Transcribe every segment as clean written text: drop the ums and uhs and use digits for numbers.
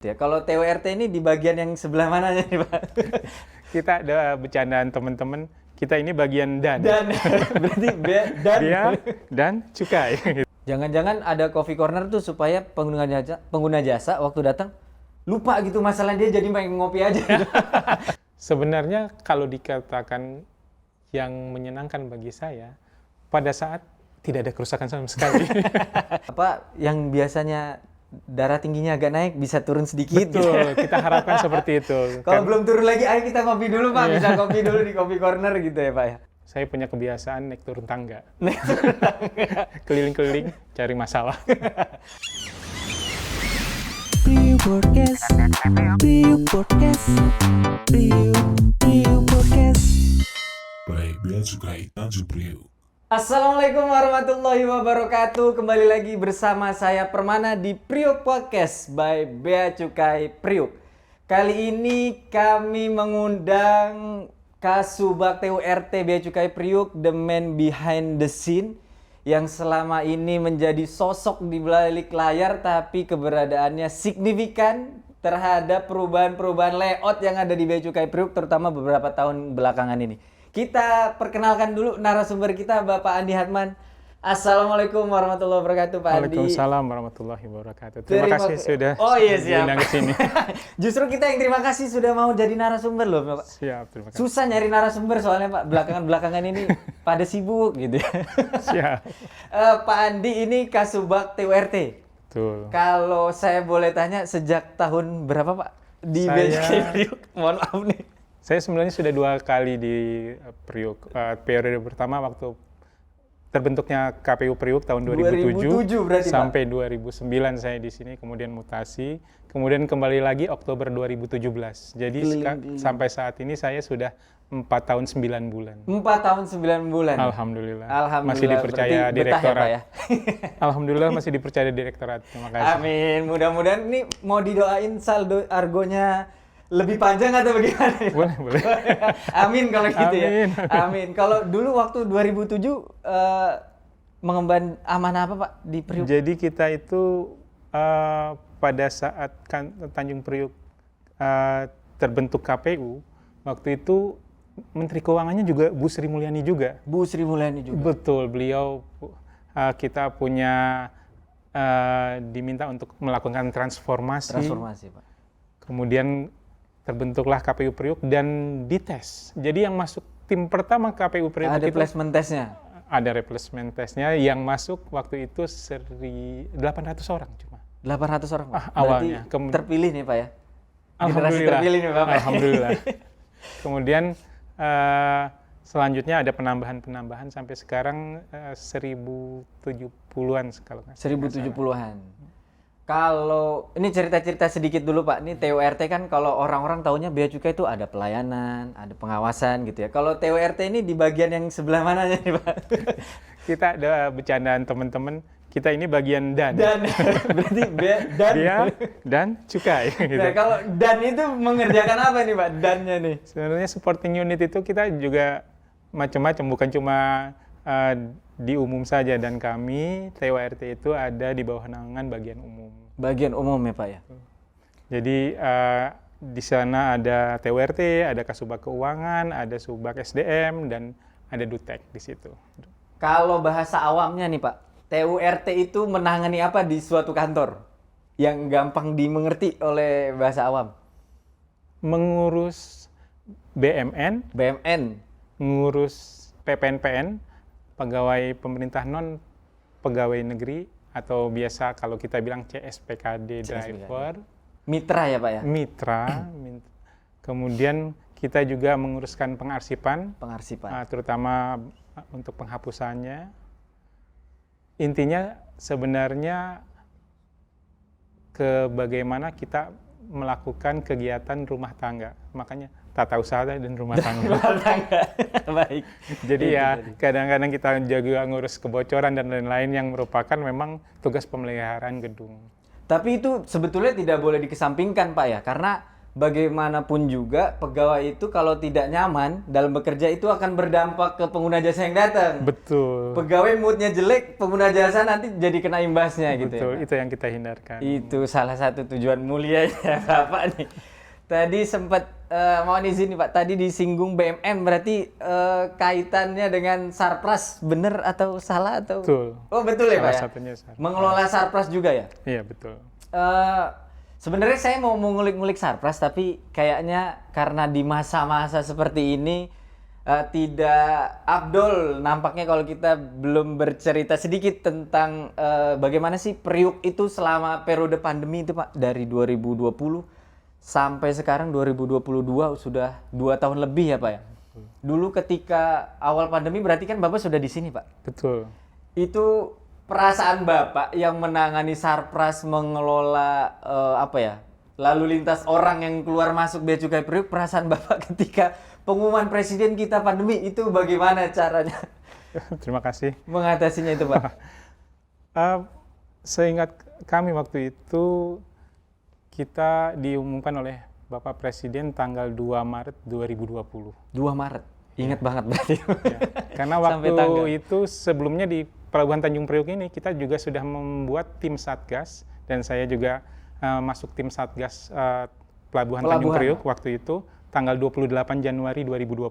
Ya, kalau TWRT ini di bagian yang sebelah mananya nih, Pak? Kita ada bercandaan teman-teman, kita ini bagian dan. Dan berarti dan. Bea dan cukai. Jangan-jangan ada coffee corner tuh supaya pengguna jasa waktu datang lupa gitu masalah dia jadi main ngopi aja gitu. Sebenarnya kalau dikatakan yang menyenangkan bagi saya, pada saat tidak ada kerusakan sama sekali. Apa yang biasanya darah tingginya agak naik bisa turun sedikit. Betul, kita harapkan seperti itu. Kalau belum turun lagi, ayo kita ngopi dulu Pak. Bisa kopi dulu di coffee corner gitu ya Pak ya. Saya punya kebiasaan naik turun tangga. Keliling-keliling cari masalah. Priu Podcast, Priu Podcast, Priu Podcast. Baik, Bea Cukai Tanjung Priok. Assalamualaikum warahmatullahi wabarakatuh. Kembali lagi bersama saya Permana di Priuk Podcast by Bea Cukai Priuk. Kali ini kami mengundang Kasubag TURT Bea Cukai Priuk, the man behind the scene, yang selama ini menjadi sosok di balik layar tapi keberadaannya signifikan terhadap perubahan-perubahan layout yang ada di Bea Cukai Priuk terutama beberapa tahun belakangan ini. Kita perkenalkan dulu narasumber kita, Bapak Andi Hatman. Assalamualaikum warahmatullahi wabarakatuh, Pak Andi. Waalaikumsalam warahmatullahi wabarakatuh. Terima kasih sudah diundang ke sini. Justru kita yang terima kasih sudah mau jadi narasumber loh, Pak. Siap, terima kasih. Susah nyari narasumber soalnya, Pak. Belakangan ini pada sibuk gitu ya. Siap. Pak Andi ini Kasubag TURT. Betul. Kalau saya boleh tanya, sejak tahun berapa, Pak? Di Bea Cukai Priuk? Mohon maaf nih. Saya sebenarnya sudah 2 kali di Priuk. Periode pertama waktu terbentuknya KPU Priuk tahun 2007 berarti, sampai 2009 saya di sini, kemudian mutasi, kemudian kembali lagi Oktober 2017. Jadi sampai saat ini saya sudah 4 tahun 9 bulan. 4 tahun 9 bulan. Alhamdulillah. Alhamdulillah. Masih dipercaya Berarti direktorat. betah ya, Pak ya? Alhamdulillah masih dipercaya direktorat. Terima kasih. Amin. Mudah-mudahan ini mau didoain saldo argonya lebih panjang atau bagaimana? Boleh. Amin kalau gitu Amin. ya. Amin. Kalau dulu waktu 2007 mengemban amanah apa Pak di Priuk? Jadi kita itu pada saat Tanjung Priuk terbentuk KPU, waktu itu Menteri Keuangannya juga Bu Sri Mulyani juga. Bu Sri Mulyani juga. Betul, beliau kita punya diminta untuk melakukan transformasi. Transformasi Pak. Kemudian terbentuklah KPU Priuk dan dites. Jadi yang masuk tim pertama KPU Priuk Ada itu placement testnya. ada replacement testnya, yang masuk waktu itu 800 orang cuma. 800 orang Pak. Awalnya. Berarti terpilih nih Pak ya. Generasi Alhamdulillah. terpilih nih Bapak. Alhamdulillah. Kemudian selanjutnya ada penambahan sampai sekarang 1070-an kalau nggak salah. 1070-an. Kalau ini cerita-cerita sedikit dulu Pak, ini TURT kan kalau orang-orang taunya Bea Cukai itu ada pelayanan, ada pengawasan gitu ya. Kalau TURT ini di bagian yang sebelah mananya nih Pak? Kita ada bercandaan teman-teman, kita ini bagian dan. Dan berarti dan. Bea dan cukai. Gitu. Nah, kalau dan itu mengerjakan apa nih Pak? Dannya nih. Sebenarnya supporting unit itu kita juga macam-macam, bukan cuma di umum saja, dan kami TURT itu ada di bawah naungan bagian umum. Bagian umum ya Pak ya. Jadi di sana ada TURT, ada Kasubag Keuangan, ada Subag SDM, dan ada Dutek di situ. Kalau bahasa awamnya nih Pak, TURT itu menangani apa di suatu kantor yang gampang dimengerti oleh bahasa awam? Mengurus BMN, BMN, mengurus PPNPN, pegawai pemerintah non pegawai negeri, atau biasa kalau kita bilang CSPKD driver, mitra ya Pak ya? mitra. Kemudian kita juga menguruskan pengarsipan, terutama untuk penghapusannya. Intinya sebenarnya bagaimana kita melakukan kegiatan rumah tangga, makanya tata usaha dan rumah tangga. Rumah tangga. Baik. Jadi ya kadang-kadang kita juga ngurus kebocoran dan lain-lain yang merupakan memang tugas pemeliharaan gedung. Tapi itu sebetulnya tidak boleh dikesampingkan Pak ya, karena bagaimanapun juga pegawai itu kalau tidak nyaman dalam bekerja itu akan berdampak ke pengguna jasa yang datang. Betul. Pegawai moodnya jelek, pengguna jasa nanti jadi kena imbasnya gitu ya. Betul, Pak? itu yang kita hindarkan. Itu salah satu tujuan mulianya Bapak nih. Tadi sempat mohon izin nih Pak, tadi disinggung BMN berarti kaitannya dengan Sarpras, bener atau salah atau? Betul. Oh betul ya Pak Salah ya? satunya Sarpras. Mengelola Sarpras juga ya? Iya, betul. Sebenarnya saya mau ngulik-ngulik Sarpras, tapi kayaknya karena di masa-masa seperti ini tidak afdol nampaknya kalau kita belum bercerita sedikit tentang bagaimana sih Priuk itu selama periode pandemi itu Pak, dari 2020 sampai sekarang 2022 sudah 2 tahun lebih ya Pak ya. Dulu ketika awal pandemi berarti kan Bapak sudah di sini Pak. Betul. Itu perasaan Bapak yang menangani Sarpras, mengelola lalu lintas orang yang keluar masuk Bea Cukai Priuk, perasaan Bapak ketika pengumuman presiden kita pandemi itu bagaimana caranya Terima kasih. mengatasinya itu Pak? Seingat kami waktu itu kita diumumkan oleh Bapak Presiden tanggal 2 Maret 2020. 2 Maret, ingat banget berarti. Ya. Karena Sampai waktu tanggal. itu sebelumnya di Pelabuhan Tanjung Priok ini kita juga sudah membuat tim Satgas dan saya juga masuk tim Satgas Pelabuhan Tanjung Priok waktu itu tanggal 28 Januari 2020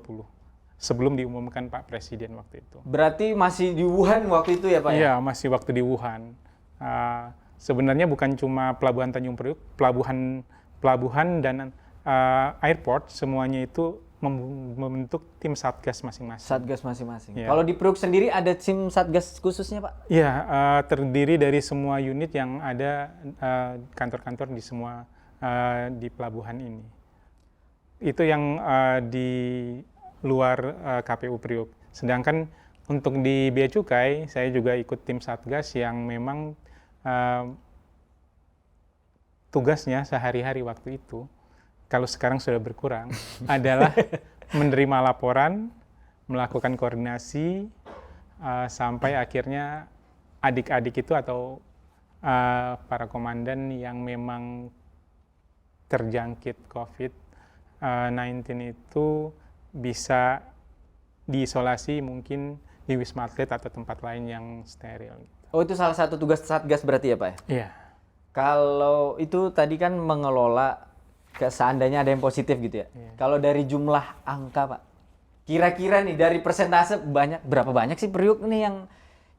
sebelum diumumkan Pak Presiden waktu itu. Berarti masih di Wuhan waktu itu ya Pak ya? Iya, masih waktu di Wuhan. Sebenarnya bukan cuma Pelabuhan Tanjung Priok, pelabuhan dan airport semuanya itu membentuk tim Satgas masing-masing. Satgas masing-masing. Ya. Kalau di Priuk sendiri ada tim Satgas khususnya Pak? Iya, terdiri dari semua unit yang ada kantor-kantor di semua di pelabuhan ini. Itu yang di luar KPU Priok. Sedangkan untuk di Bea Cukai, saya juga ikut tim Satgas yang memang tugasnya sehari-hari waktu itu, kalau sekarang sudah berkurang, adalah menerima laporan, melakukan koordinasi, sampai akhirnya adik-adik itu atau para komandan yang memang terjangkit COVID-19 itu bisa diisolasi mungkin di Wisma Atlet atau tempat lain yang steril. Oh itu salah satu tugas Satgas berarti ya Pak ya? Iya. Kalau itu tadi kan mengelola seandainya ada yang positif gitu ya. Iya. Kalau dari jumlah angka Pak, kira-kira nih dari persentase berapa banyak sih Priuk nih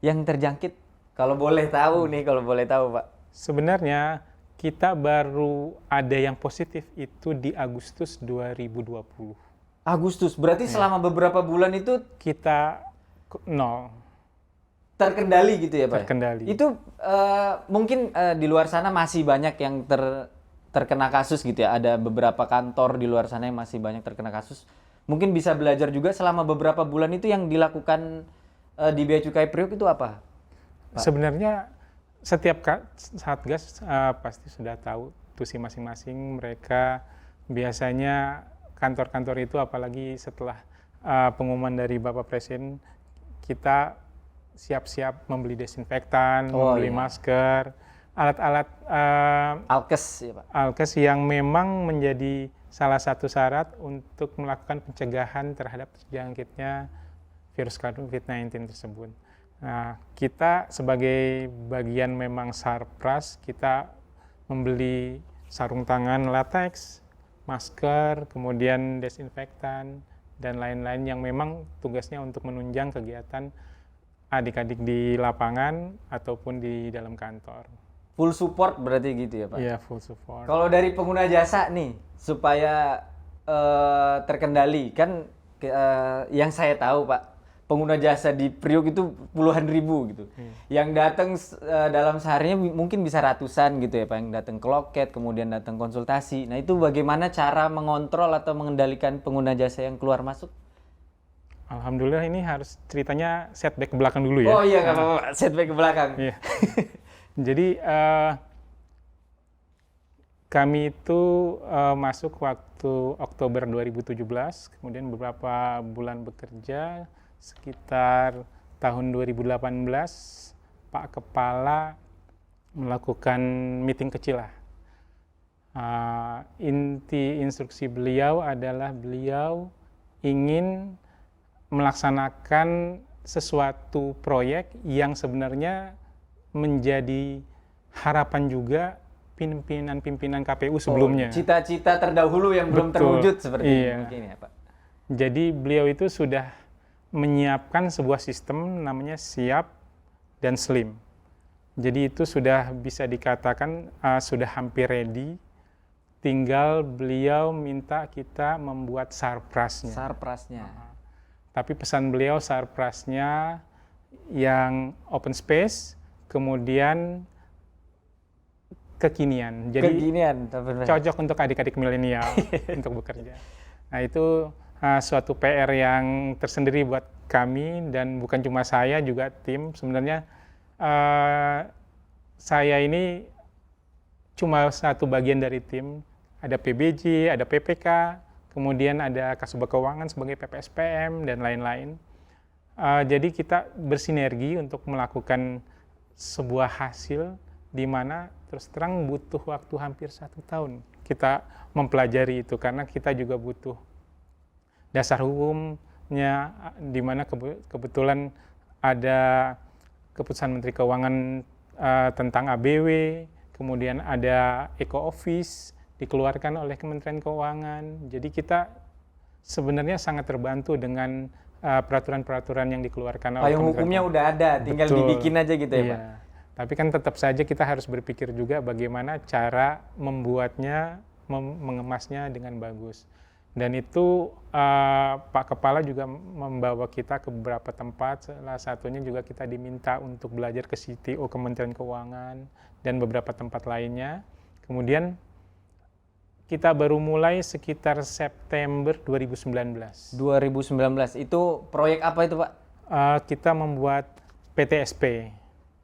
yang terjangkit? Kalau boleh tahu nih, kalau boleh tahu Pak. Sebenarnya kita baru ada yang positif itu di Agustus 2020. Agustus, berarti selama beberapa bulan itu Kita nol. terkendali gitu ya Pak? Terkendali. Itu mungkin di luar sana masih banyak yang terkena kasus gitu ya. Ada beberapa kantor di luar sana yang masih banyak terkena kasus. Mungkin bisa belajar juga selama beberapa bulan itu yang dilakukan di Bea Cukai Priuk itu apa? Pak? Sebenarnya setiap Satgas pasti sudah tahu tusi masing-masing. Mereka biasanya kantor-kantor itu apalagi setelah pengumuman dari Bapak Presiden, kita siap-siap membeli desinfektan, membeli masker, alat-alat Alkes ya Pak? alkes yang memang menjadi salah satu syarat untuk melakukan pencegahan terhadap terjangkitnya virus COVID-19 tersebut. Nah, kita sebagai bagian memang Sarpras, kita membeli sarung tangan latex, masker, kemudian desinfektan, dan lain-lain yang memang tugasnya untuk menunjang kegiatan adik-adik di lapangan ataupun di dalam kantor. Full support berarti gitu ya Pak? Iya, full support. Kalau dari pengguna jasa nih, supaya terkendali, kan yang saya tahu Pak, pengguna jasa di Priuk itu puluhan ribu gitu. Yang datang dalam seharinya mungkin bisa ratusan gitu ya Pak, yang datang ke loket, kemudian datang konsultasi. Nah itu bagaimana cara mengontrol atau mengendalikan pengguna jasa yang keluar masuk? Alhamdulillah ini harus ceritanya setback ke belakang dulu ya. Oh iya nggak apa-apa, setback ke belakang. Iya. Jadi kami itu masuk waktu Oktober 2017, kemudian beberapa bulan bekerja, sekitar tahun 2018 Pak Kepala melakukan meeting kecil lah Inti instruksi beliau adalah beliau ingin melaksanakan sesuatu proyek yang sebenarnya menjadi harapan juga pimpinan-pimpinan KPU sebelumnya. Cita-cita terdahulu yang belum Betul. terwujud seperti Iya. mungkin ya Pak. Jadi beliau itu sudah menyiapkan sebuah sistem namanya siap dan slim. Jadi itu sudah bisa dikatakan sudah hampir ready. Tinggal beliau minta kita membuat sarprasnya. Sarprasnya. Tapi pesan beliau sarprasnya yang open space, kemudian kekinian. Jadi Keginian. cocok untuk adik-adik milenial untuk bekerja. Nah itu suatu PR yang tersendiri buat kami dan bukan cuma saya, juga tim. Sebenarnya saya ini cuma satu bagian dari tim. Ada PBJ, ada PPK, kemudian ada Kasubag Keuangan sebagai PPSPM dan lain-lain. Jadi kita bersinergi untuk melakukan sebuah hasil di mana terus terang butuh waktu hampir 1 tahun kita mempelajari itu, karena kita juga butuh dasar hukumnya, di mana kebetulan ada keputusan Menteri Keuangan tentang ABW, kemudian ada Eco Office dikeluarkan oleh Kementerian Keuangan. Jadi kita sebenarnya sangat terbantu dengan peraturan-peraturan yang dikeluarkan oleh Payung hukumnya udah ada, tinggal Betul. dibikin aja gitu ya Iya. Pak. Tapi kan tetap saja kita harus berpikir juga bagaimana cara membuatnya, mengemasnya dengan bagus. Dan itu Pak Kepala juga membawa kita ke beberapa tempat, salah satunya juga kita diminta untuk belajar ke CTO Kementerian Keuangan dan beberapa tempat lainnya. Kemudian kita baru mulai sekitar September 2019. 2019 itu proyek apa itu Pak? Kita membuat PTSP.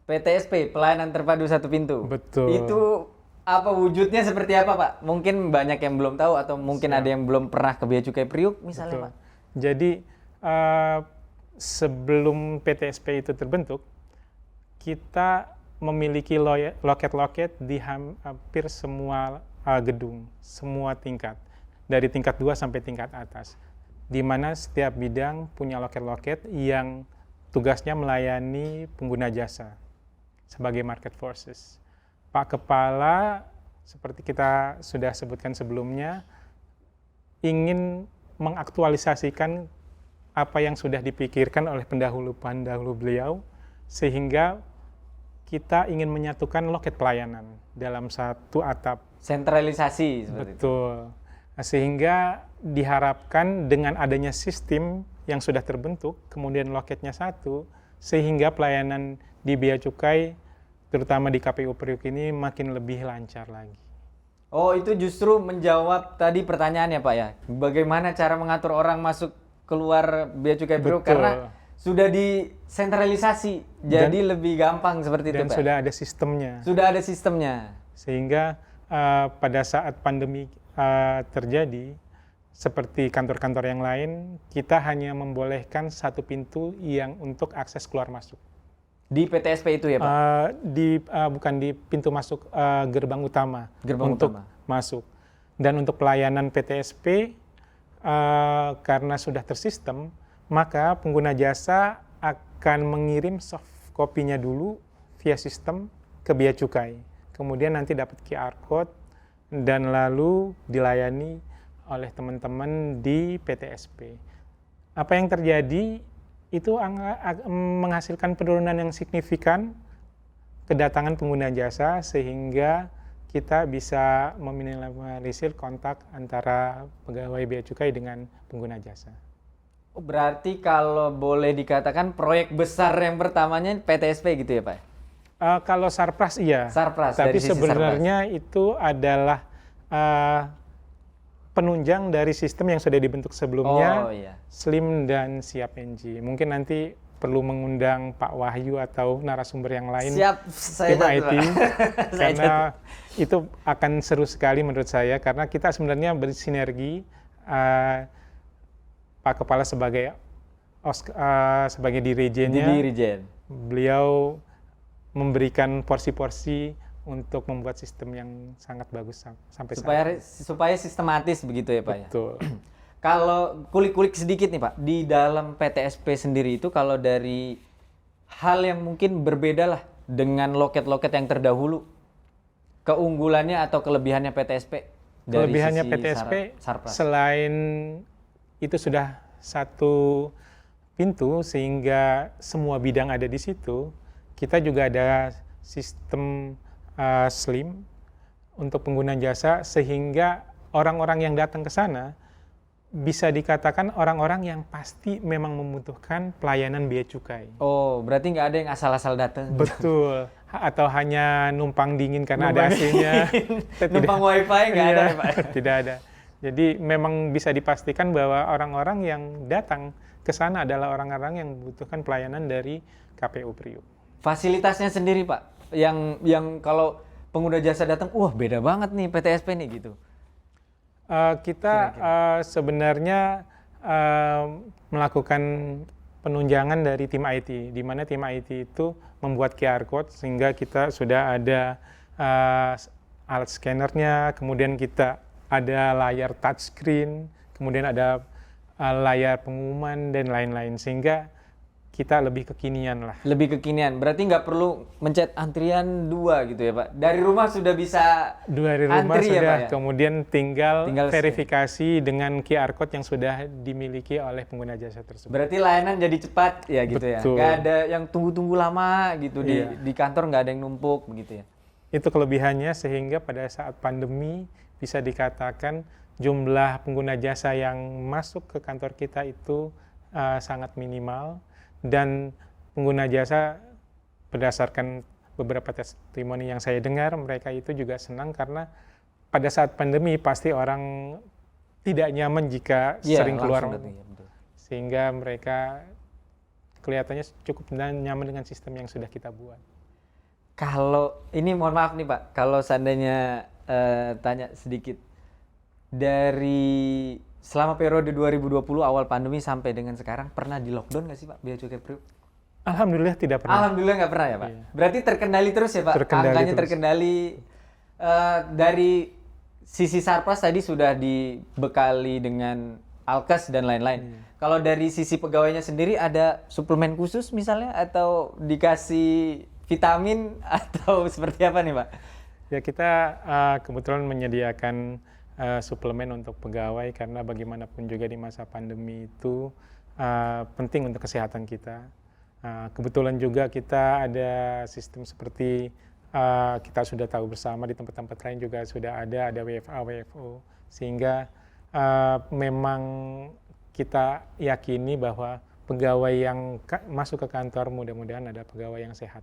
PTSP, Pelayanan Terpadu Satu Pintu. Betul. Itu apa wujudnya seperti apa Pak? Mungkin banyak yang belum tahu atau mungkin ada yang belum pernah ke Bea Cukai Priuk misalnya Betul. Pak. Jadi sebelum PTSP itu terbentuk, kita memiliki loket-loket di hampir semua gedung, semua tingkat, dari tingkat 2 sampai tingkat atas, di mana setiap bidang punya loket-loket yang tugasnya melayani pengguna jasa sebagai market forces. Pak Kepala, seperti kita sudah sebutkan sebelumnya, ingin mengaktualisasikan apa yang sudah dipikirkan oleh pendahulu-pendahulu beliau, sehingga kita ingin menyatukan loket pelayanan dalam satu atap. Sentralisasi seperti itu. Betul. Nah, sehingga diharapkan dengan adanya sistem yang sudah terbentuk, kemudian loketnya satu, sehingga pelayanan di Bea Cukai, terutama di KPU Priuk ini makin lebih lancar lagi. Oh, itu justru menjawab tadi pertanyaannya Pak ya. Bagaimana cara mengatur orang masuk keluar Bea Cukai Priuk Betul. karena sudah disentralisasi, jadi lebih gampang seperti itu Dan Pak. sudah ada sistemnya. Sudah ada sistemnya. Sehingga pada saat pandemi terjadi, seperti kantor-kantor yang lain, kita hanya membolehkan satu pintu yang untuk akses keluar masuk. Di PTSP itu ya Pak? Bukan di pintu masuk gerbang utama. Gerbang untuk utama. masuk. Dan untuk pelayanan PTSP, karena sudah tersistem, maka pengguna jasa akan mengirim soft copy-nya dulu via sistem ke Bea Cukai. Kemudian nanti dapat QR code dan lalu dilayani oleh teman-teman di PTSP. Apa yang terjadi itu menghasilkan penurunan yang signifikan kedatangan pengguna jasa, sehingga kita bisa meminimalisir kontak antara pegawai Bea Cukai dengan pengguna jasa. Oh, berarti kalau boleh dikatakan proyek besar yang pertamanya PTSP gitu ya Pak? Kalau Sarpras iya, Sarpras, tapi dari sisi sebenarnya itu adalah penunjang dari sistem yang sudah dibentuk sebelumnya, Oh iya. Slim dan Siap NG. Mungkin nanti perlu mengundang Pak Wahyu atau narasumber yang lain, Siap, saya tim catat, IT, Pak. Saya karena itu akan seru sekali menurut saya, karena kita sebenarnya bersinergi, Pak Kepala sebagai dirijennya, Di Dirijen. beliau memberikan porsi-porsi untuk membuat sistem yang sangat bagus sampai supaya sistematis begitu ya Pak ya. Betul. Kalau kulik-kulik sedikit nih Pak, di dalam PTSP sendiri itu kalau dari hal yang mungkin berbeda lah dengan loket-loket yang terdahulu, keunggulannya atau kelebihannya PTSP dari Kelebihannya sisi PTSP Sarpras. selain itu sudah satu pintu sehingga semua bidang ada di situ, kita juga ada sistem SLIM untuk pengguna jasa sehingga orang-orang yang datang ke sana bisa dikatakan orang-orang yang pasti memang membutuhkan pelayanan bea cukai. Oh, berarti nggak ada yang asal-asal datang. Betul. Atau hanya numpang dingin karena ada AC-nya. Numpang wifi nggak ada ya Pak? Tidak ada. Jadi memang bisa dipastikan bahwa orang-orang yang datang ke sana adalah orang-orang yang membutuhkan pelayanan dari KPU Priuk. Fasilitasnya sendiri Pak, yang kalau pengguna jasa datang, wah beda banget nih PTSP nih gitu. Kita sebenarnya melakukan penunjangan dari tim IT, di mana tim IT itu membuat QR code sehingga kita sudah ada alat scannernya, kemudian kita ada layar touchscreen, kemudian ada layar pengumuman dan lain-lain, sehingga kita lebih kekinian lah. Lebih kekinian, berarti nggak perlu mencet antrian 2 gitu ya Pak? Dari rumah sudah bisa Dari rumah antri ya sudah, Pak ya? kemudian tinggal Tinggal verifikasi dengan QR code yang sudah dimiliki oleh pengguna jasa tersebut. Berarti layanan jadi cepat ya gitu ya? Betul. Nggak ada yang tunggu-tunggu lama gitu, Iya. di kantor nggak ada yang numpuk begitu ya? Itu kelebihannya sehingga pada saat pandemi bisa dikatakan jumlah pengguna jasa yang masuk ke kantor kita itu sangat minimal, dan pengguna jasa berdasarkan beberapa testimoni yang saya dengar, mereka itu juga senang karena pada saat pandemi pasti orang tidak nyaman jika Iya, sering keluar, langsung datang, ya, betul. sehingga mereka kelihatannya cukup nyaman dengan sistem yang sudah kita buat. Kalau ini mohon maaf nih Pak, kalau seandainya tanya sedikit, dari selama periode 2020 awal pandemi sampai dengan sekarang pernah di lockdown nggak sih Pak Bea Cukai Priuk? Alhamdulillah tidak pernah. Alhamdulillah nggak pernah ya Pak. Iya. Berarti terkendali terus ya Pak. Terkendali Angkanya terus. terkendali. Dari sisi Sarpras tadi sudah dibekali dengan alkes dan lain-lain. Kalau dari sisi pegawainya sendiri ada suplemen khusus misalnya atau dikasih vitamin atau seperti apa nih Pak? Ya, kita kebetulan menyediakan suplemen untuk pegawai karena bagaimanapun juga di masa pandemi itu penting untuk kesehatan kita. Kebetulan juga kita ada sistem seperti kita sudah tahu bersama di tempat-tempat lain juga sudah ada WFA, WFO, sehingga memang kita yakini bahwa pegawai yang masuk ke kantor mudah-mudahan ada pegawai yang sehat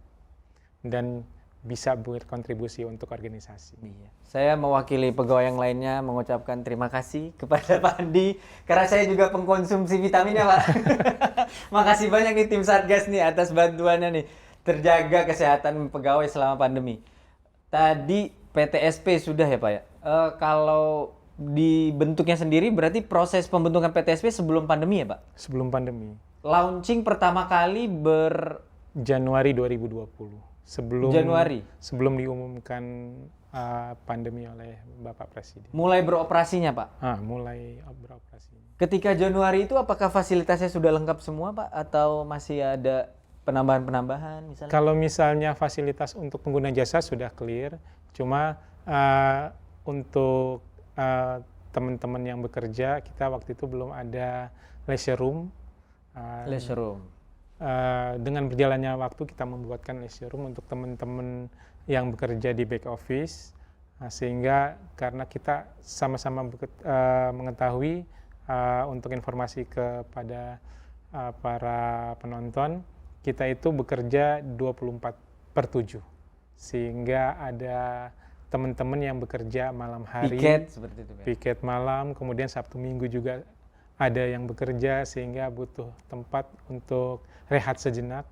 dan bisa berkontribusi untuk organisasi. Iya. Saya mewakili pegawai yang lainnya mengucapkan terima kasih kepada Pak Andi karena saya juga pengkonsumsi vitaminnya Pak. Makasih banyak nih tim Satgas nih atas bantuannya nih terjaga kesehatan pegawai selama pandemi. Tadi PTSP sudah ya Pak ya. Kalau di bentuknya sendiri berarti proses pembentukan PTSP sebelum pandemi ya Pak? Sebelum pandemi. Launching pertama kali Januari 2020. Sebelum diumumkan pandemi oleh Bapak Presiden. mulai beroperasinya Pak? Mulai beroperasi. Ketika Januari itu apakah fasilitasnya sudah lengkap semua Pak? Atau masih ada penambahan-penambahan misalnya? Kalau misalnya fasilitas untuk pengguna jasa sudah clear, cuma untuk teman-teman yang bekerja, kita waktu itu belum ada leisure room. Leisure room. Dengan berjalannya waktu kita membuatkan leisure room untuk teman-teman yang bekerja di back office, sehingga karena kita sama-sama mengetahui untuk informasi kepada para penonton, kita itu bekerja 24/7, sehingga ada teman-teman yang bekerja malam hari, Piket seperti itu Pak. piket malam, kemudian Sabtu Minggu juga ada yang bekerja sehingga butuh tempat untuk rehat sejenak.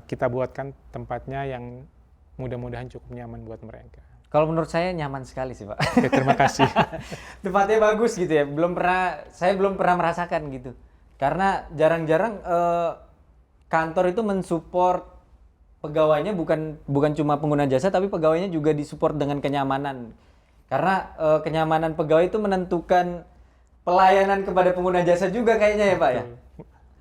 Kita buatkan tempatnya yang mudah-mudahan cukup nyaman buat mereka. Kalau menurut saya nyaman sekali sih Pak. Oke, terima kasih. Tempatnya bagus gitu ya. Saya belum pernah merasakan gitu. Karena jarang-jarang kantor itu mensupport pegawainya bukan cuma pengguna jasa, tapi pegawainya juga disupport dengan kenyamanan. Karena kenyamanan pegawai itu menentukan pelayanan kepada pengguna jasa juga kayaknya ya Pak ya.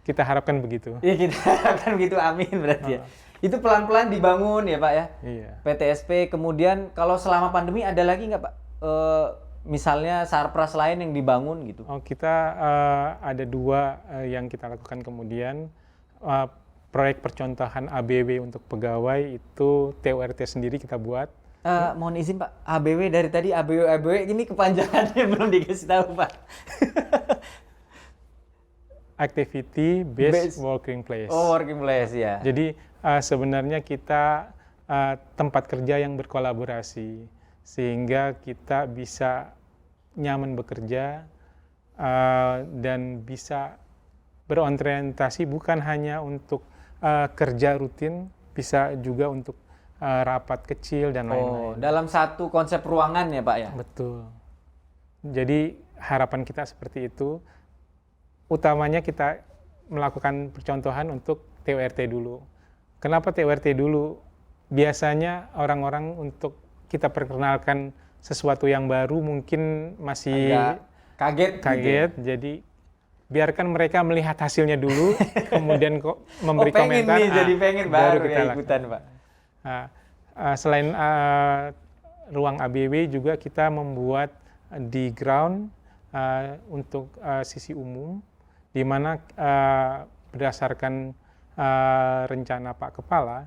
Kita harapkan begitu. Iya kita harapkan gitu, amin berarti ya. Itu pelan-pelan dibangun ya Pak ya. Iya. PTSP, kemudian kalau selama pandemi ada lagi nggak Pak? Misalnya sarpras lain yang dibangun gitu. Oh, kita ada 2 yang kita lakukan kemudian. Proyek percontohan ABW untuk pegawai itu TURT sendiri kita buat. Mohon izin Pak, ABW dari tadi ABW ini kepanjangannya belum dikasih tahu Pak. Activity Based Working Place. Oh, working place ya. Jadi sebenarnya kita tempat kerja yang berkolaborasi sehingga kita bisa nyaman bekerja dan bisa berorientasi bukan hanya untuk kerja rutin, bisa juga untuk rapat kecil dan lain-lain. Dalam satu konsep ruangan ya Pak ya? Betul. Jadi harapan kita seperti itu. Utamanya kita melakukan percontohan untuk TURT dulu. Kenapa TURT dulu? Biasanya orang-orang untuk kita perkenalkan sesuatu yang baru mungkin masih agak kaget. Gitu. Jadi biarkan mereka melihat hasilnya dulu, kemudian kok memberi komentar. Jadi pengen baru kita ya ikutan Pak. Selain ruang ABW juga kita membuat di ground untuk sisi umum, di mana berdasarkan rencana Pak Kepala,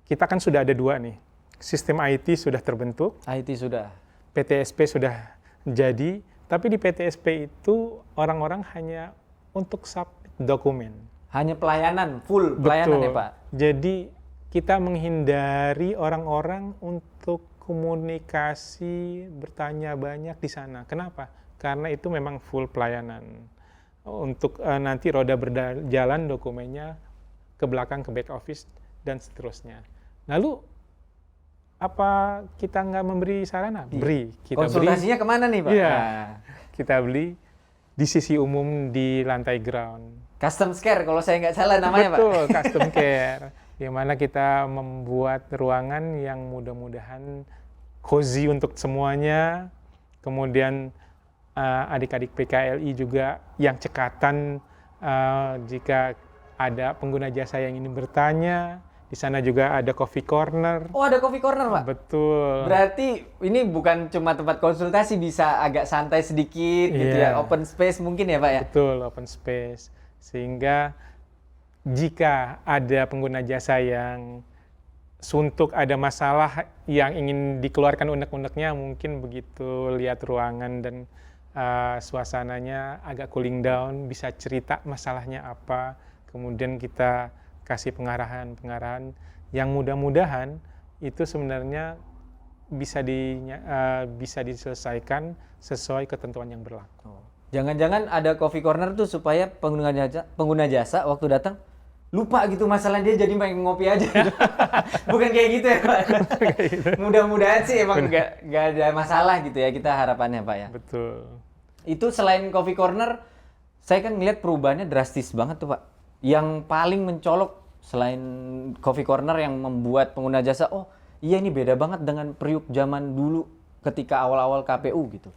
kita kan sudah ada 2 nih. Sistem IT sudah terbentuk. IT sudah. PTSP sudah jadi, tapi di PTSP itu orang-orang hanya untuk submit dokumen. Hanya pelayanan, full pelayanan. Betul. Ya Pak? Jadi kita menghindari orang-orang untuk komunikasi, bertanya banyak di sana. Kenapa? Karena itu memang full pelayanan. Untuk nanti roda berjalan dokumennya ke belakang, ke back office, dan seterusnya. Lalu, apa kita nggak memberi sarana? Beri. Kita konsultasinya kemana nih Pak? Iya, kita beli di sisi umum di lantai ground. Custom care kalau saya nggak salah namanya Pak. Betul, custom care. Di mana kita membuat ruangan yang mudah-mudahan cozy untuk semuanya. Kemudian adik-adik PKLI juga yang cekatan jika ada pengguna jasa yang ingin bertanya. Di sana juga ada coffee corner. Oh, ada coffee corner Pak? Betul. Berarti ini bukan cuma tempat konsultasi, bisa agak santai sedikit gitu ya. Open space mungkin ya Pak ya? Betul, open space. Sehingga jika ada pengguna jasa yang suntuk, ada masalah yang ingin dikeluarkan unek-uneknya, mungkin begitu lihat ruangan dan suasananya agak cooling down, bisa cerita masalahnya apa, kemudian kita kasih pengarahan yang mudah-mudahan itu sebenarnya bisa diselesaikan sesuai ketentuan yang berlaku. Jangan-jangan ada coffee corner tuh supaya pengguna jasa waktu datang lupa gitu masalah, dia jadi main ngopi aja gitu. Bukan kayak gitu ya Pak? Mudah-mudahan sih emang nggak ada masalah gitu ya, kita harapannya Pak ya. Betul. Itu selain coffee corner, saya kan ngeliat perubahannya drastis banget tuh Pak. Yang paling mencolok selain coffee corner yang membuat pengguna jasa, oh iya ini beda banget dengan Priuk zaman dulu ketika awal-awal KPU gitu.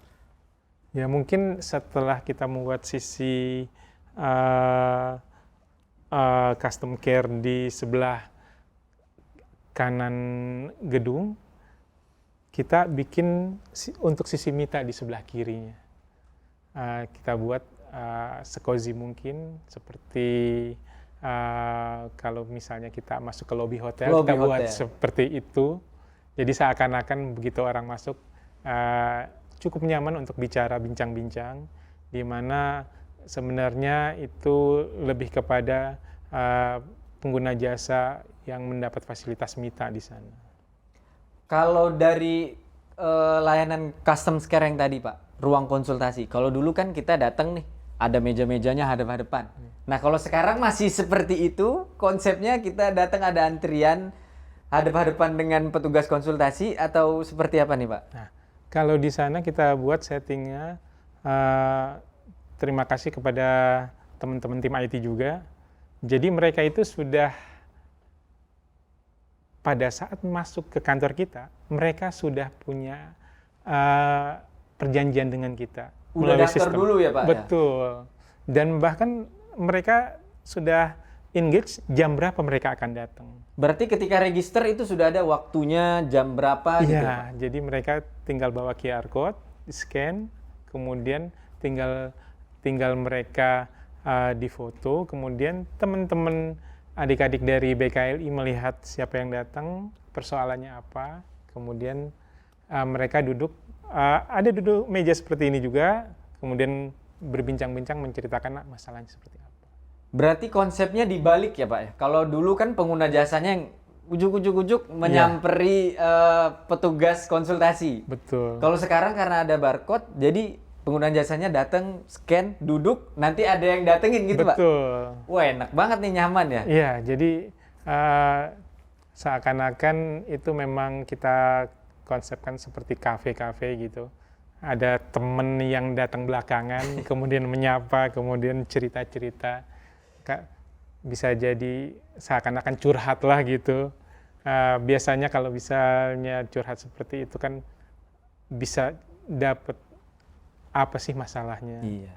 Ya mungkin setelah kita membuat sisi custom care di sebelah kanan gedung, kita bikin untuk sisi mita di sebelah kirinya. Kita buat sekozi mungkin, seperti kalau misalnya kita masuk ke lobi hotel, kita buat seperti itu. Jadi seakan-akan begitu orang masuk cukup nyaman untuk bicara bincang-bincang, di mana sebenarnya itu lebih kepada pengguna jasa yang mendapat fasilitas mita di sana. Kalau dari layanan custom care yang tadi Pak, ruang konsultasi, kalau dulu kan kita datang nih, ada meja-mejanya hadap-hadapan. Nah kalau sekarang masih seperti itu, konsepnya kita datang ada antrian, hadap-hadapan dengan petugas konsultasi, atau seperti apa nih Pak? Nah, kalau di sana kita buat settingnya, terima kasih kepada teman-teman tim IT juga. Jadi mereka itu sudah pada saat masuk ke kantor kita, mereka sudah punya perjanjian dengan kita. Udah melalui daftar dulu ya Pak? Betul. Dan bahkan mereka sudah engage jam berapa mereka akan datang. Berarti ketika register itu sudah ada waktunya, jam berapa gitu? Iya, jadi mereka tinggal bawa QR code, scan, kemudian tinggal mereka difoto, kemudian teman-teman adik-adik dari BKLI melihat siapa yang datang, persoalannya apa, kemudian mereka duduk, ada duduk meja seperti ini juga, kemudian berbincang-bincang menceritakan masalahnya seperti apa. Berarti konsepnya dibalik ya Pak ya? Kalau dulu kan pengguna jasanya yang ujuk-ujuk menyamperi petugas konsultasi. Betul. Kalau sekarang karena ada barcode, jadi pengguna jasanya datang, scan, duduk, nanti ada yang datengin gitu Pak? Betul. Wah enak banget nih, nyaman ya? Iya, jadi seakan-akan itu memang kita konsepkan seperti kafe-kafe gitu. Ada temen yang datang belakangan, kemudian menyapa, kemudian cerita-cerita. Bisa jadi seakan-akan curhat lah gitu. Biasanya kalau misalnya curhat seperti itu kan bisa dapat apa sih masalahnya. Iya.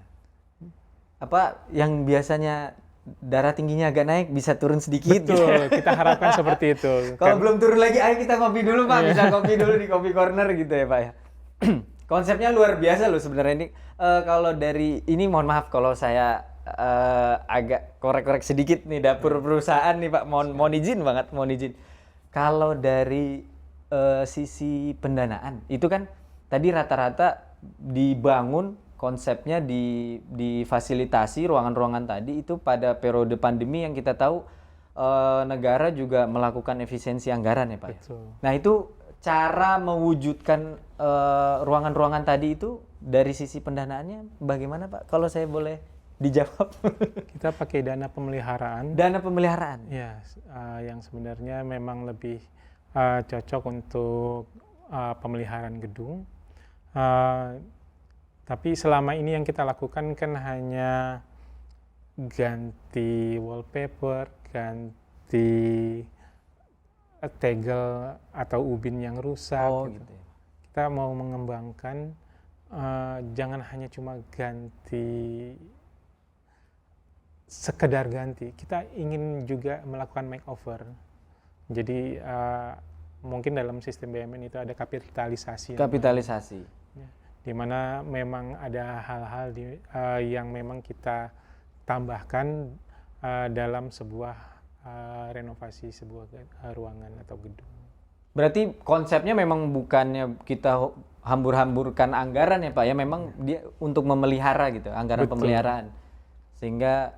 Apa yang biasanya darah tingginya agak naik bisa turun sedikit. Betul, kita harapkan seperti itu. Kalau belum turun lagi, ayo kita kopi dulu Pak. Bisa kopi dulu di Kopi Corner gitu ya Pak ya. Konsepnya luar biasa loh sebenarnya ini. Kalau dari ini mohon maaf kalau saya agak korek-korek sedikit nih dapur perusahaan nih Pak. Mohon izin banget, mohon izin. Kalau dari sisi pendanaan itu kan tadi rata-rata dibangun konsepnya difasilitasi ruangan-ruangan tadi itu pada periode pandemi yang kita tahu negara juga melakukan efisiensi anggaran ya Pak. Betul. Nah itu cara mewujudkan ruangan-ruangan tadi itu dari sisi pendanaannya bagaimana Pak? Kalau saya boleh dijawab. Kita pakai dana pemeliharaan. Dana pemeliharaan. Ya, yang sebenarnya memang lebih cocok untuk pemeliharaan gedung. Tapi selama ini yang kita lakukan kan hanya ganti wallpaper, ganti tegel atau ubin yang rusak. Oh, gitu. gitu ya. Kita mau mengembangkan jangan hanya cuma ganti, sekedar ganti. Kita ingin juga melakukan makeover. Jadi mungkin dalam sistem BUMN itu ada kapitalisasi. Kapitalisasi. Di mana memang ada hal-hal yang memang kita tambahkan dalam sebuah renovasi sebuah ruangan atau gedung. Berarti konsepnya memang bukannya kita hambur-hamburkan anggaran ya Pak ya, memang dia untuk memelihara gitu, anggaran Betul. pemeliharaan. Sehingga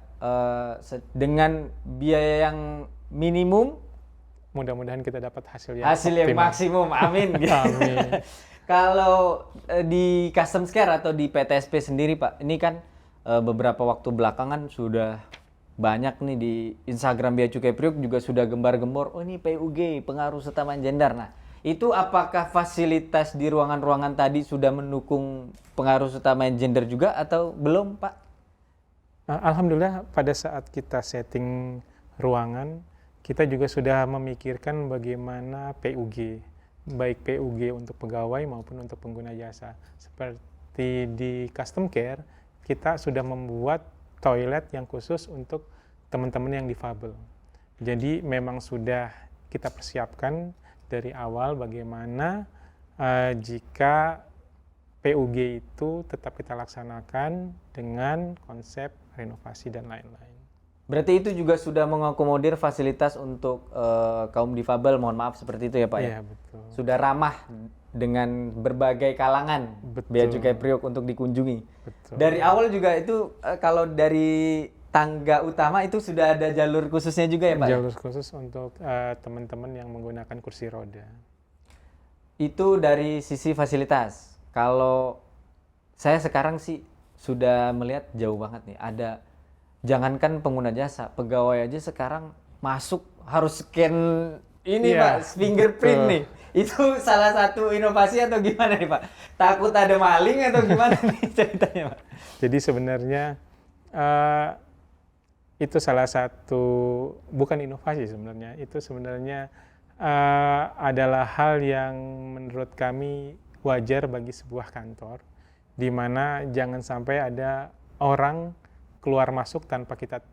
dengan biaya yang minimum, Mudah-mudahan kita dapat hasil yang hasil yang optimal. maksimum, amin. Amin. Kalau di Custom Care atau di PTSP sendiri Pak, ini kan beberapa waktu belakangan sudah banyak nih di Instagram Bea Cukai Priok juga sudah gembar-gembor, oh ini PUG, pengaruh setama gender. Nah, itu apakah fasilitas di ruangan-ruangan tadi sudah mendukung pengaruh utama gender juga atau belum Pak? Alhamdulillah pada saat kita setting ruangan, kita juga sudah memikirkan bagaimana PUG, baik PUG untuk pegawai maupun untuk pengguna jasa. Seperti di Custom Care, kita sudah membuat toilet yang khusus untuk teman-teman yang difabel. Jadi memang sudah kita persiapkan dari awal bagaimana jika PUG itu tetap kita laksanakan dengan konsep renovasi dan lain-lain. Berarti itu juga sudah mengakomodir fasilitas untuk kaum difabel, mohon maaf seperti itu ya Pak ya? Iya, betul. Sudah ramah dengan berbagai kalangan Betul. Bea Cukai Priok untuk dikunjungi. Betul. Dari awal juga itu kalau dari tangga utama itu sudah ada jalur khususnya juga ya Pak? ya? Jalur khusus untuk teman-teman yang menggunakan kursi roda. Itu dari sisi fasilitas. Kalau saya sekarang sih sudah melihat jauh banget nih. Ada, jangankan pengguna jasa, pegawai aja sekarang masuk harus scan ini Iya, Pak, fingerprint betul. nih. Itu salah satu inovasi atau gimana nih Pak? Takut ada maling atau gimana nih ceritanya Pak? Jadi sebenarnya itu salah satu, bukan inovasi sebenarnya, itu sebenarnya adalah hal yang menurut kami wajar bagi sebuah kantor, di mana jangan sampai ada orang keluar masuk tanpa kita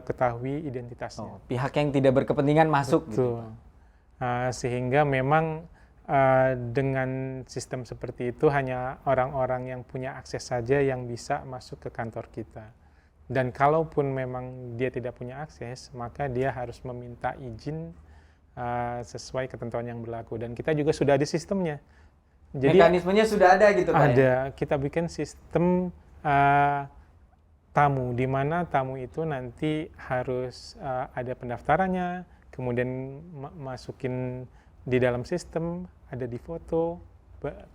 ketahui identitasnya. Pihak yang tidak berkepentingan masuk gitu. Betul. Sehingga memang dengan sistem seperti itu hanya orang-orang yang punya akses saja yang bisa masuk ke kantor kita. Dan kalaupun memang dia tidak punya akses, maka dia harus meminta izin sesuai ketentuan yang berlaku. Dan kita juga sudah ada sistemnya. Jadi Mekanismenya sudah ada gitu Pak? ada, kita bikin sistem tamu, di mana tamu itu nanti harus ada pendaftarannya, kemudian masukin di dalam sistem, ada di foto,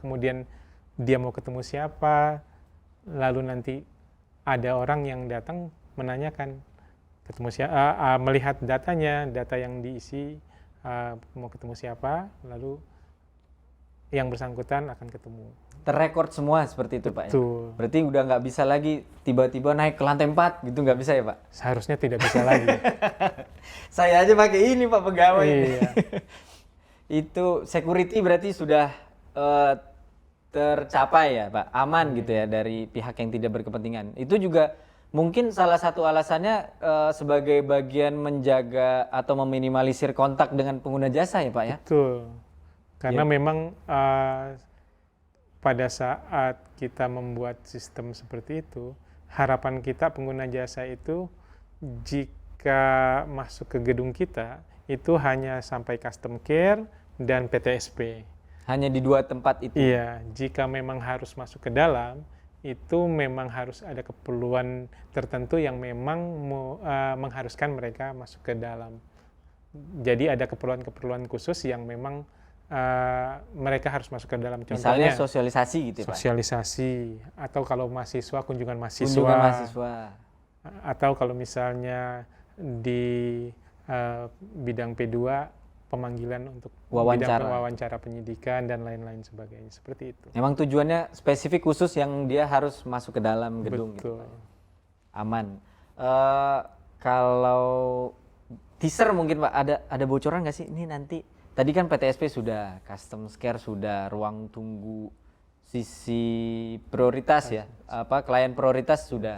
kemudian dia mau ketemu siapa, lalu nanti ada orang yang datang menanyakan ketemu siapa, melihat datanya, data yang diisi, mau ketemu siapa, lalu yang bersangkutan akan ketemu. Terrekord semua seperti itu Pak ya? Betul. Berarti udah nggak bisa lagi tiba-tiba naik ke lantai 4 gitu, nggak bisa ya Pak? Seharusnya tidak bisa lagi. Saya aja pakai ini Pak pegawai. Iya. Itu security berarti sudah tercapai ya Pak, aman gitu ya dari pihak yang tidak berkepentingan. Itu juga mungkin salah satu alasannya sebagai bagian menjaga atau meminimalisir kontak dengan pengguna jasa ya Pak ya? Betul. Karena memang pada saat kita membuat sistem seperti itu, harapan kita pengguna jasa itu jika masuk ke gedung kita, itu hanya sampai custom care dan PTSP. Hanya di 2 tempat itu? Iya, jika memang harus masuk ke dalam, itu memang harus ada keperluan tertentu yang memang mengharuskan mereka masuk ke dalam. Jadi ada keperluan-keperluan khusus yang memang mereka harus masuk ke dalam. Misalnya Contohnya sosialisasi gitu Pak? sosialisasi, atau kalau mahasiswa, kunjungan mahasiswa. Kunjungan mahasiswa. Atau kalau misalnya di bidang P2, pemanggilan untuk bidang wawancara penyidikan dan lain-lain sebagainya, seperti itu. Memang tujuannya spesifik khusus yang dia harus masuk ke dalam gedung. Betul. Gitu Pak. Aman. Kalau teaser mungkin Pak, ada bocoran nggak sih ini nanti? Tadi kan PTSP sudah, custom care sudah, ruang tunggu sisi prioritas ya, klien prioritas sudah.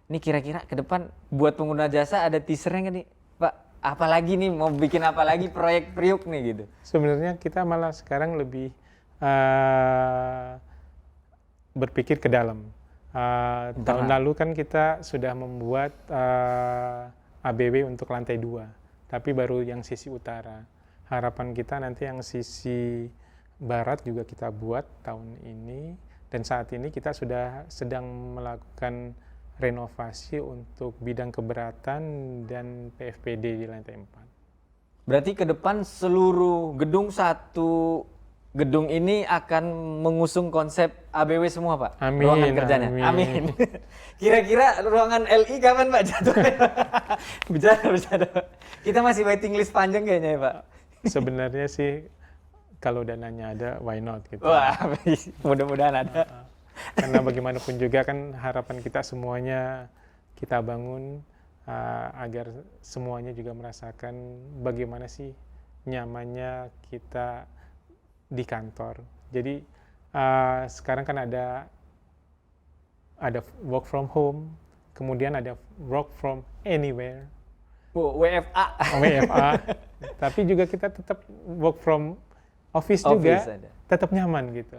Ini kira-kira ke depan buat pengguna jasa ada teasernya nggak nih Pak? Apalagi nih, mau bikin apa lagi proyek Priuk nih gitu? Sebenarnya kita malah sekarang lebih berpikir ke dalam. Tahun lalu kan kita sudah membuat ABW untuk lantai 2, tapi baru yang sisi utara. Harapan kita nanti yang sisi barat juga kita buat tahun ini, dan saat ini kita sudah sedang melakukan renovasi untuk bidang keberatan dan PFPD di lantai 4. Berarti ke depan seluruh gedung satu gedung ini akan mengusung konsep ABW semua Pak? Amin, ruangan kerjanya? Amin. Kira-kira ruangan LI kapan Pak jatuhnya? Bercanda. Kita masih waiting list panjang kayaknya ya Pak? Sebenarnya sih kalau dananya ada, why not gitu. Wah, mudah-mudahan ada. Karena bagaimanapun juga kan harapan kita semuanya kita bangun agar semuanya juga merasakan bagaimana sih nyamannya kita di kantor. Jadi sekarang kan ada work from home, kemudian ada work from anywhere. WFA. WFA. Tapi juga kita tetap work from office juga, ada. tetap nyaman gitu.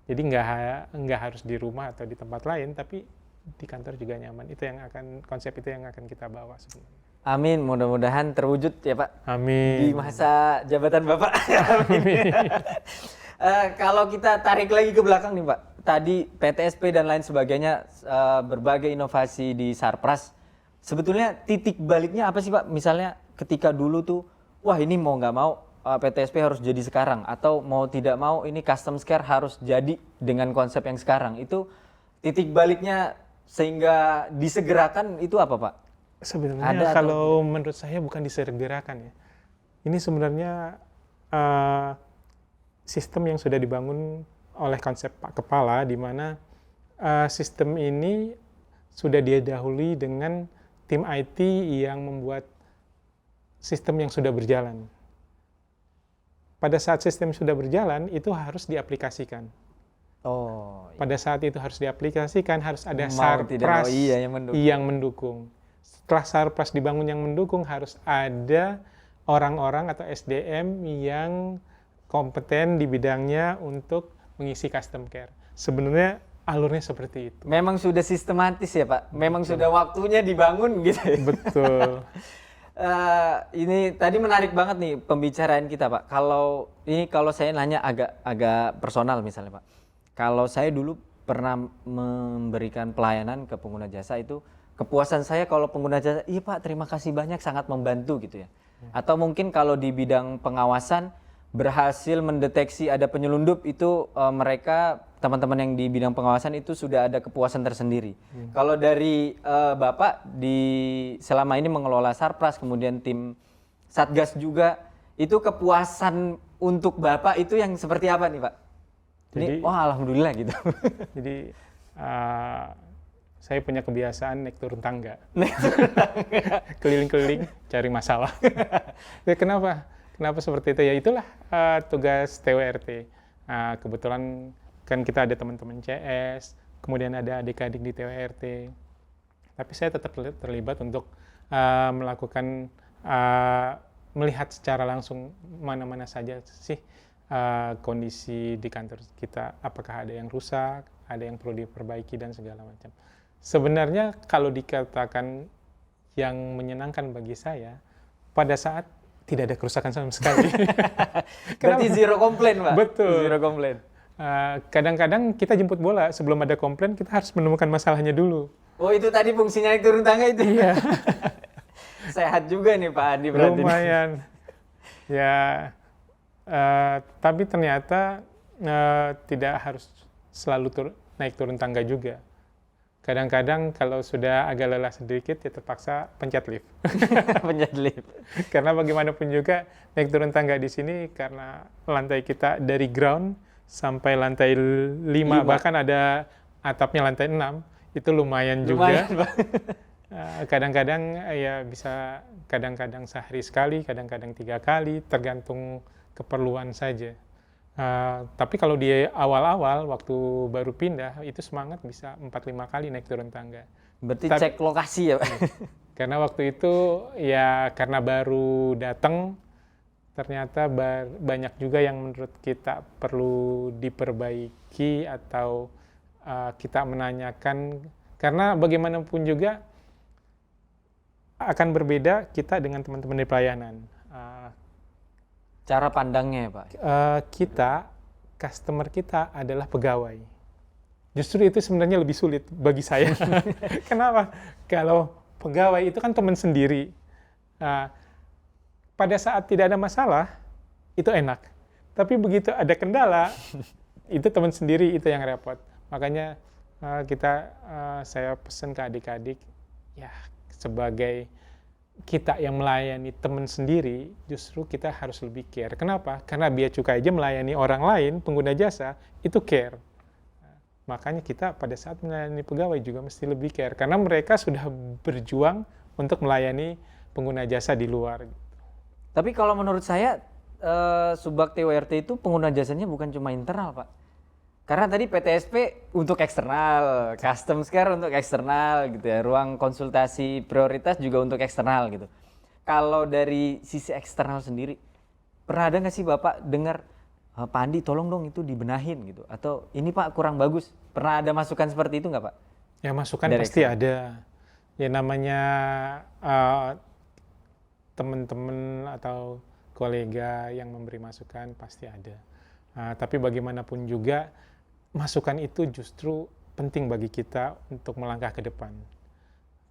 Jadi nggak harus di rumah atau di tempat lain, tapi di kantor juga nyaman. Itu yang konsep itu yang akan kita bawa sebenarnya. Amin, mudah-mudahan terwujud ya Pak. Amin. Di masa jabatan Bapak. Amin. Kalau kita tarik lagi ke belakang nih Pak, tadi PTSP dan lain sebagainya, berbagai inovasi di Sarpras. Sebetulnya titik baliknya apa sih Pak? Misalnya ketika dulu tuh, wah ini mau nggak mau PTSP harus jadi sekarang, atau mau tidak mau ini custom care harus jadi dengan konsep yang sekarang. Itu titik baliknya sehingga disegerakan itu apa Pak? Sebenarnya kalau menurut saya bukan disegerakan ya. Ini sebenarnya sistem yang sudah dibangun oleh konsep Pak Kepala, di mana sistem ini sudah didahului dengan tim IT yang membuat sistem yang sudah berjalan. pada saat sistem sudah berjalan itu harus diaplikasikan. Oh, Pada saat itu harus diaplikasikan, harus ada mau tidak mau sarpras iya yang mendukung. yang mendukung. Setelah sarpras dibangun yang mendukung, harus ada orang-orang atau SDM yang kompeten di bidangnya untuk mengisi custom care. Sebenarnya alurnya seperti itu. Memang sudah sistematis ya Pak. Memang sudah waktunya dibangun gitu. Betul. Ini tadi menarik banget nih pembicaraan kita Pak. Kalau saya nanya agak personal misalnya Pak. Kalau saya dulu pernah memberikan pelayanan ke pengguna jasa itu, kepuasan saya kalau pengguna jasa, iya Pak terima kasih banyak sangat membantu gitu ya. Atau mungkin kalau di bidang pengawasan berhasil mendeteksi ada penyelundup itu mereka teman-teman yang di bidang pengawasan itu sudah ada kepuasan tersendiri. Kalau dari Bapak selama ini mengelola Sarpras kemudian tim Satgas juga itu kepuasan untuk Bapak itu yang seperti apa nih Pak? Ini alhamdulillah gitu. Jadi saya punya kebiasaan naik turun tangga. Keliling-keliling cari masalah. Ya, Kenapa seperti itu? Ya itulah tugas TWRT. Kebetulan kan kita ada teman-teman CS, kemudian ada adik-adik di TWRT. Tapi saya tetap terlibat untuk melakukan melihat secara langsung mana-mana saja sih kondisi di kantor kita. Apakah ada yang rusak, ada yang perlu diperbaiki dan segala macam. Sebenarnya kalau dikatakan yang menyenangkan bagi saya, pada saat tidak ada kerusakan sama sekali. Berarti zero komplain Pak? Betul. Zero komplain. Kadang-kadang kita jemput bola, sebelum ada komplain kita harus menemukan masalahnya dulu. Oh itu tadi fungsinya naik turun tangga itu? Iya. Sehat juga nih Pak Andi berarti. Lumayan. Ya, tapi ternyata tidak harus selalu naik turun tangga juga. Kadang-kadang kalau sudah agak lelah sedikit ya terpaksa pencet lift. Pencet lift. Karena bagaimanapun juga naik turun tangga di sini karena lantai kita dari ground sampai lantai 5, bahkan ada atapnya lantai 6, itu lumayan juga. Kadang-kadang ya bisa kadang-kadang sehari sekali, kadang-kadang 3 kali, tergantung keperluan saja. Tapi kalau di awal-awal waktu baru pindah itu semangat bisa 4-5 kali naik turun tangga. Berarti cek lokasi ya Pak? Karena waktu itu ya karena baru datang ternyata banyak juga yang menurut kita perlu diperbaiki atau kita menanyakan, karena bagaimanapun juga akan berbeda kita dengan teman-teman di pelayanan. Cara pandangnya ya Pak? Customer kita adalah pegawai. Justru itu sebenarnya lebih sulit bagi saya. Kenapa? Kalau pegawai itu kan teman sendiri. Pada saat tidak ada masalah, itu enak. Tapi begitu ada kendala, itu teman sendiri itu yang repot. Makanya saya pesan ke adik-adik, ya sebagai kita yang melayani teman sendiri, justru kita harus lebih care. Kenapa? Karena Bea Cukai aja melayani orang lain, pengguna jasa, itu care. Makanya kita pada saat melayani pegawai juga mesti lebih care. Karena mereka sudah berjuang untuk melayani pengguna jasa di luar. Tapi kalau menurut saya, Subak TWRT itu pengguna jasanya bukan cuma internal Pak. Karena tadi PTSP untuk eksternal, custom care untuk eksternal gitu ya, ruang konsultasi prioritas juga untuk eksternal gitu. Kalau dari sisi eksternal sendiri, pernah ada nggak sih Bapak dengar, Pak Andi tolong dong itu dibenahin gitu, atau ini Pak kurang bagus, pernah ada masukan seperti itu nggak Pak? Ya masukan Dari pasti eksternal. ada. Ya namanya teman-teman atau kolega yang memberi masukan pasti ada. Tapi bagaimanapun juga, masukan itu justru penting bagi kita untuk melangkah ke depan.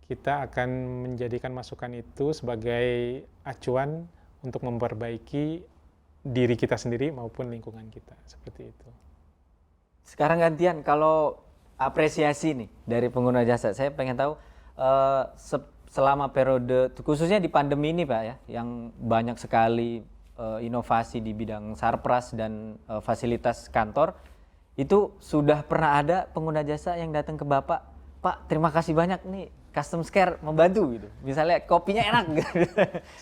Kita akan menjadikan masukan itu sebagai acuan untuk memperbaiki diri kita sendiri maupun lingkungan kita, seperti itu. Sekarang gantian, kalau apresiasi nih dari pengguna jasa, saya pengen tahu selama periode, khususnya di pandemi ini Pak ya, yang banyak sekali inovasi di bidang Sarpras dan fasilitas kantor, itu sudah pernah ada pengguna jasa yang datang ke Bapak, Pak terima kasih banyak nih custom care membantu gitu, misalnya kopinya enak gitu.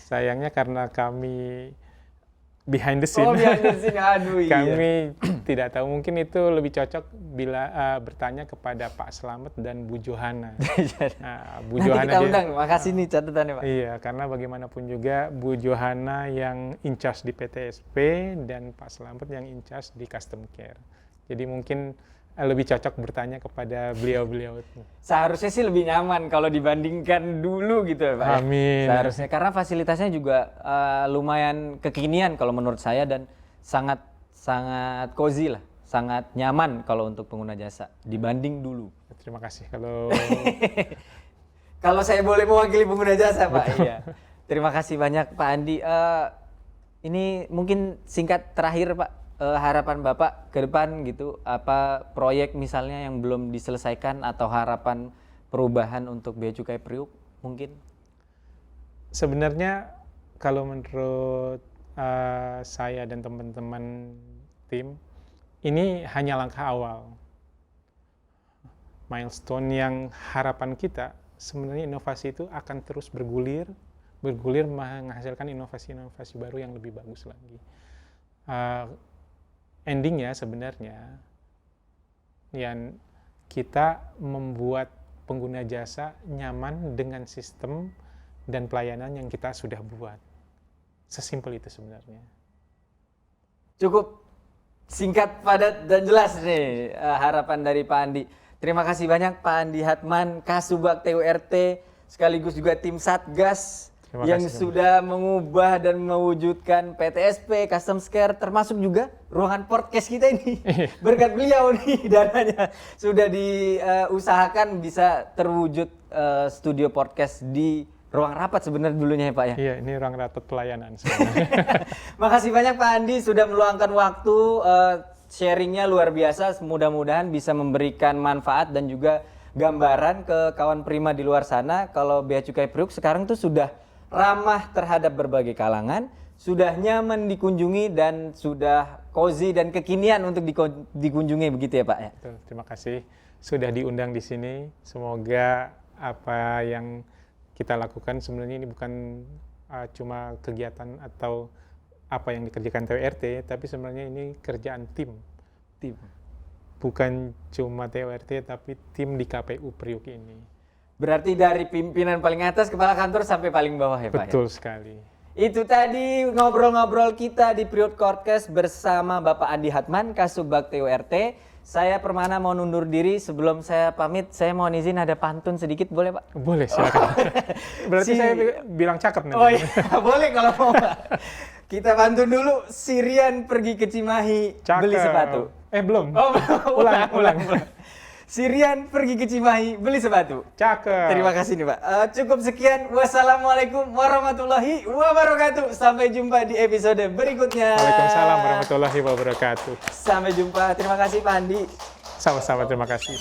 Sayangnya karena kami behind the scene. Oh, behind the scene. Aduh, iya. Kami tidak tahu, mungkin itu lebih cocok bila bertanya kepada Pak Slamet dan Bu Johana. Bu Nanti Johana kita undang. Makasih nih catatannya, Pak. Iya, karena bagaimanapun juga Bu Johana yang in charge di PTSP dan Pak Slamet yang in charge di Custom Care. Jadi mungkin lebih cocok bertanya kepada beliau-beliau itu. Seharusnya sih lebih nyaman kalau dibandingkan dulu gitu ya Pak. Amin. Seharusnya karena fasilitasnya juga lumayan kekinian kalau menurut saya dan sangat cozy lah, sangat nyaman kalau untuk pengguna jasa dibanding dulu. Terima kasih kalau Kalau saya boleh mewakili pengguna jasa Pak. Iya. Terima kasih banyak Pak Andi. Ini mungkin singkat terakhir Pak. Harapan Bapak ke depan gitu, apa proyek misalnya yang belum diselesaikan atau harapan perubahan untuk Bea Cukai Priuk mungkin? sebenarnya kalau menurut saya dan teman-teman tim, ini hanya langkah awal. Milestone yang harapan kita sebenarnya inovasi itu akan terus bergulir menghasilkan inovasi-inovasi baru yang lebih bagus lagi. Endingnya sebenarnya yang kita membuat pengguna jasa nyaman dengan sistem dan pelayanan yang kita sudah buat. Sesimpel itu sebenarnya. Cukup singkat, padat, dan jelas nih harapan dari Pak Andi. Terima kasih banyak Pak Andi Hatman, Kasubag TURT, sekaligus juga tim Satgas yang sudah mengubah dan mewujudkan PTSP, Custom Care, termasuk juga ruangan podcast kita ini. Berkat beliau nih dananya sudah diusahakan bisa terwujud studio podcast di ruang rapat sebenarnya dulunya ya Pak ya. Iya, ini ruang rapat pelayanan sebenarnya. Makasih banyak Pak Andi sudah meluangkan waktu, sharingnya luar biasa. Mudah-mudahan bisa memberikan manfaat dan juga gambaran ke kawan prima di luar sana kalau Bea Cukai Priuk sekarang tuh sudah ramah terhadap berbagai kalangan, sudah nyaman dikunjungi dan sudah cozy dan kekinian untuk dikunjungi begitu ya Pak ya. Betul, terima kasih sudah diundang di sini. Semoga apa yang kita lakukan sebenarnya ini bukan cuma kegiatan atau apa yang dikerjakan TURT, tapi sebenarnya ini kerjaan tim. Bukan cuma TURT, tapi tim di KPU Priuk ini. Berarti dari pimpinan paling atas, kepala kantor sampai paling bawah ya Pak? Betul sekali. Itu tadi ngobrol-ngobrol kita di Priuk Podcast bersama Bapak Andi Hatman, Kasubag TURT. Saya Permana mau undur diri. Sebelum saya pamit, saya mohon izin ada pantun sedikit, boleh Pak? Boleh, silakan. Berarti saya bilang cakep nanti. Oh iya, boleh kalau mau Pak. Kita pantun dulu. Sirian pergi ke Cimahi, Cakep. beli sepatu. Belum. Oh, ulang. Sirian pergi ke Cimahi, beli sepatu. Cakep. Terima kasih nih Pak. Cukup sekian. Wassalamualaikum warahmatullahi wabarakatuh. Sampai jumpa di episode berikutnya. Waalaikumsalam warahmatullahi wabarakatuh. Sampai jumpa. Terima kasih Pak Andi. Sama-sama, terima kasih.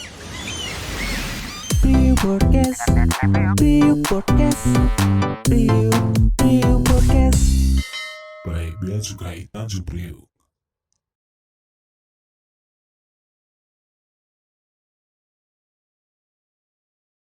Priuk Podcast, Priuk Podcast, Priuk Podcast. By Bea Cukai Tanjung Priok.